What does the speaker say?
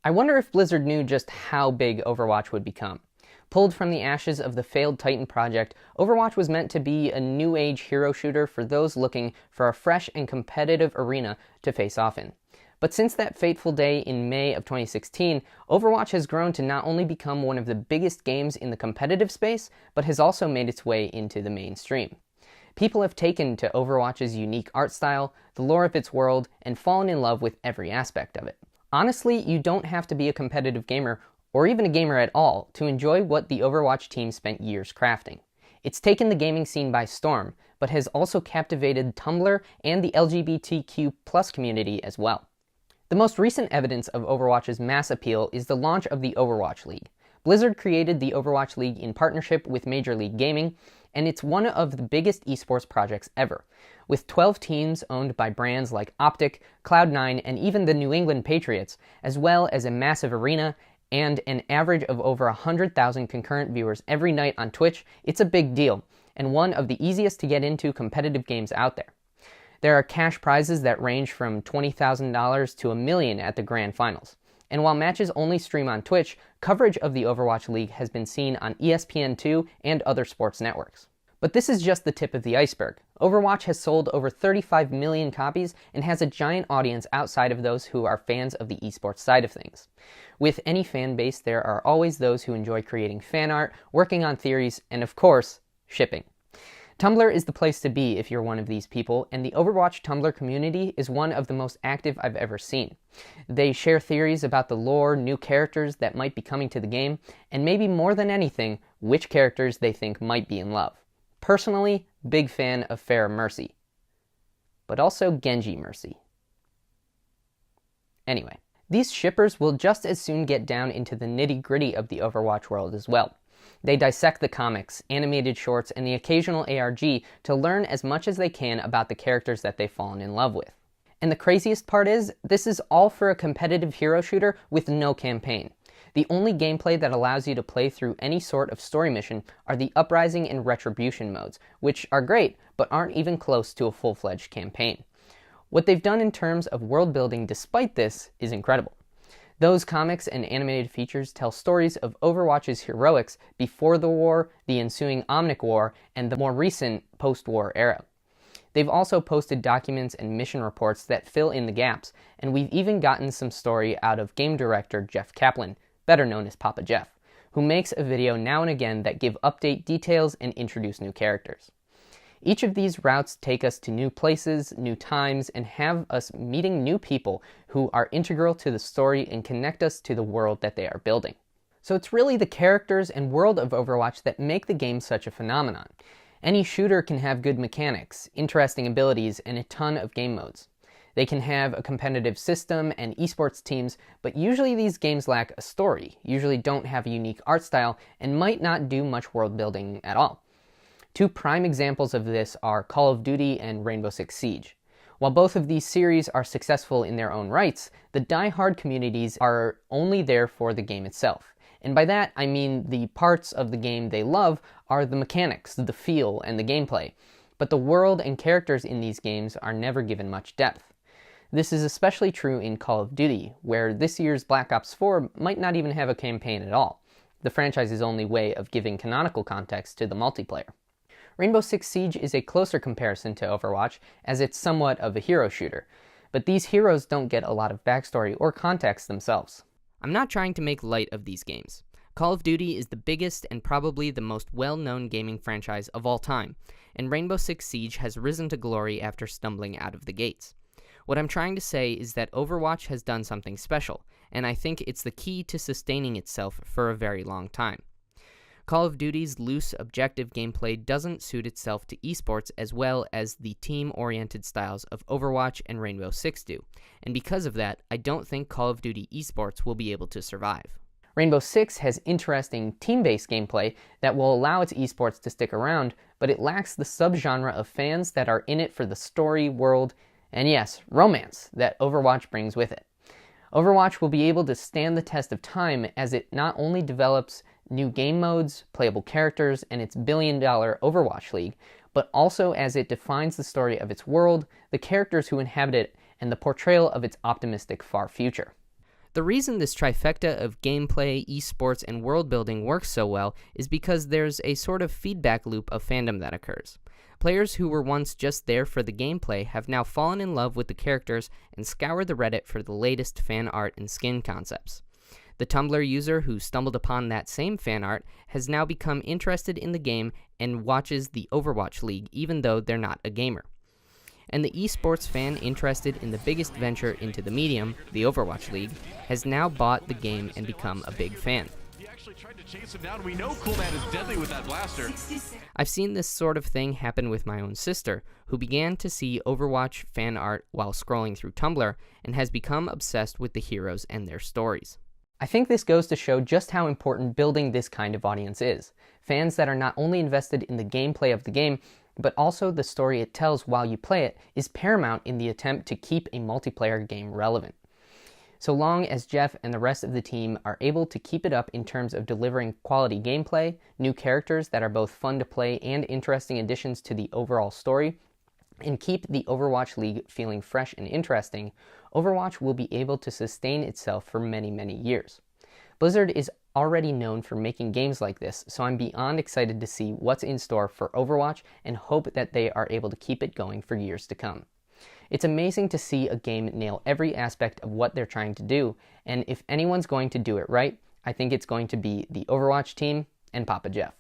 I wonder if Blizzard knew just how big Overwatch would become. Pulled from the ashes of the failed Titan project, Overwatch was meant to be a new age hero shooter for those looking for a fresh and competitive arena to face off in. But since that fateful day in May of 2016, Overwatch has grown to not only become one of the biggest games in the competitive space, but has also made its way into the mainstream. People have taken to Overwatch's unique art style, the lore of its world, and fallen in love with every aspect of it. Honestly, you don't have to be a competitive gamer, or even a gamer at all, to enjoy what the Overwatch team spent years crafting. It's taken the gaming scene by storm, but has also captivated Tumblr and the LGBTQ+ community as well. The most recent evidence of Overwatch's mass appeal is the launch of the Overwatch League. Blizzard created the Overwatch League in partnership with Major League Gaming, and it's one of the biggest esports projects ever, with 12 teams owned by brands like Optic, Cloud9, and even the New England Patriots, as well as a massive arena and an average of over 100,000 concurrent viewers every night on Twitch. It's a big deal, and one of the easiest to get into competitive games out there. There are cash prizes that range from $20,000 to $1 million at the grand finals. And while matches only stream on Twitch, coverage of the Overwatch League has been seen on ESPN2 and other sports networks. But this is just the tip of the iceberg. Overwatch has sold over 35 million copies and has a giant audience outside of those who are fans of the esports side of things. With any fan base, there are always those who enjoy creating fan art, working on theories, and of course, shipping. Tumblr is the place to be if you're one of these people, and the Overwatch Tumblr community is one of the most active I've ever seen. They share theories about the lore, new characters that might be coming to the game, and maybe more than anything, which characters they think might be in love. Personally, big fan of Pharah Mercy. But also Genji Mercy. Anyway, these shippers will just as soon get down into the nitty-gritty of the Overwatch world as well. They dissect the comics, animated shorts, and the occasional ARG to learn as much as they can about the characters that they've fallen in love with. And the craziest part is, this is all for a competitive hero shooter with no campaign. The only gameplay that allows you to play through any sort of story mission are the Uprising and Retribution modes, which are great, but aren't even close to a full-fledged campaign. What they've done in terms of world building despite this is incredible. Those comics and animated features tell stories of Overwatch's heroics before the war, the ensuing Omnic War, and the more recent post-war era. They've also posted documents and mission reports that fill in the gaps, and we've even gotten some story out of game director Jeff Kaplan, better known as Papa Jeff, who makes a video now and again that give update details and introduce new characters. Each of these routes take us to new places, new times, and have us meeting new people who are integral to the story and connect us to the world that they are building. So it's really the characters and world of Overwatch that make the game such a phenomenon. Any shooter can have good mechanics, interesting abilities, and a ton of game modes. They can have a competitive system and esports teams, but usually these games lack a story, usually don't have a unique art style, and might not do much world building at all. Two prime examples of this are Call of Duty and Rainbow Six Siege. While both of these series are successful in their own rights, the die-hard communities are only there for the game itself. And by that, I mean the parts of the game they love are the mechanics, the feel, and the gameplay. But the world and characters in these games are never given much depth. This is especially true in Call of Duty, where this year's Black Ops 4 might not even have a campaign at all, the franchise's only way of giving canonical context to the multiplayer. Rainbow Six Siege is a closer comparison to Overwatch, as it's somewhat of a hero shooter, but these heroes don't get a lot of backstory or context themselves. I'm not trying to make light of these games. Call of Duty is the biggest and probably the most well-known gaming franchise of all time, and Rainbow Six Siege has risen to glory after stumbling out of the gates. What I'm trying to say is that Overwatch has done something special, and I think it's the key to sustaining itself for a very long time. Call of Duty's loose, objective gameplay doesn't suit itself to esports as well as the team-oriented styles of Overwatch and Rainbow Six do, and because of that, I don't think Call of Duty esports will be able to survive. Rainbow Six has interesting team-based gameplay that will allow its esports to stick around, but it lacks the subgenre of fans that are in it for the story, world, and yes, romance that Overwatch brings with it. Overwatch will be able to stand the test of time as it not only develops new game modes, playable characters, and its billion-dollar Overwatch League, but also as it defines the story of its world, the characters who inhabit it, and the portrayal of its optimistic far future. The reason this trifecta of gameplay, esports, and world building works so well is because there's a sort of feedback loop of fandom that occurs. Players who were once just there for the gameplay have now fallen in love with the characters and scour the Reddit for the latest fan art and skin concepts. The Tumblr user who stumbled upon that same fan art has now become interested in the game and watches the Overwatch League even though they're not a gamer. And the esports fan interested in the biggest venture into the medium, the Overwatch League, has now bought the game and become a big fan. He actually tried to chase him down. We know Coolman is deadly with that blaster. I've seen this sort of thing happen with my own sister, who began to see Overwatch fan art while scrolling through Tumblr and has become obsessed with the heroes and their stories. I think this goes to show just how important building this kind of audience is. Fans that are not only invested in the gameplay of the game, but also the story it tells while you play it is paramount in the attempt to keep a multiplayer game relevant. So long as Jeff and the rest of the team are able to keep it up in terms of delivering quality gameplay, new characters that are both fun to play and interesting additions to the overall story, and keep the Overwatch League feeling fresh and interesting, Overwatch will be able to sustain itself for many, many years. Blizzard is already known for making games like this, so I'm beyond excited to see what's in store for Overwatch and hope that they are able to keep it going for years to come. It's amazing to see a game nail every aspect of what they're trying to do, and if anyone's going to do it right, I think it's going to be the Overwatch team and Papa Jeff.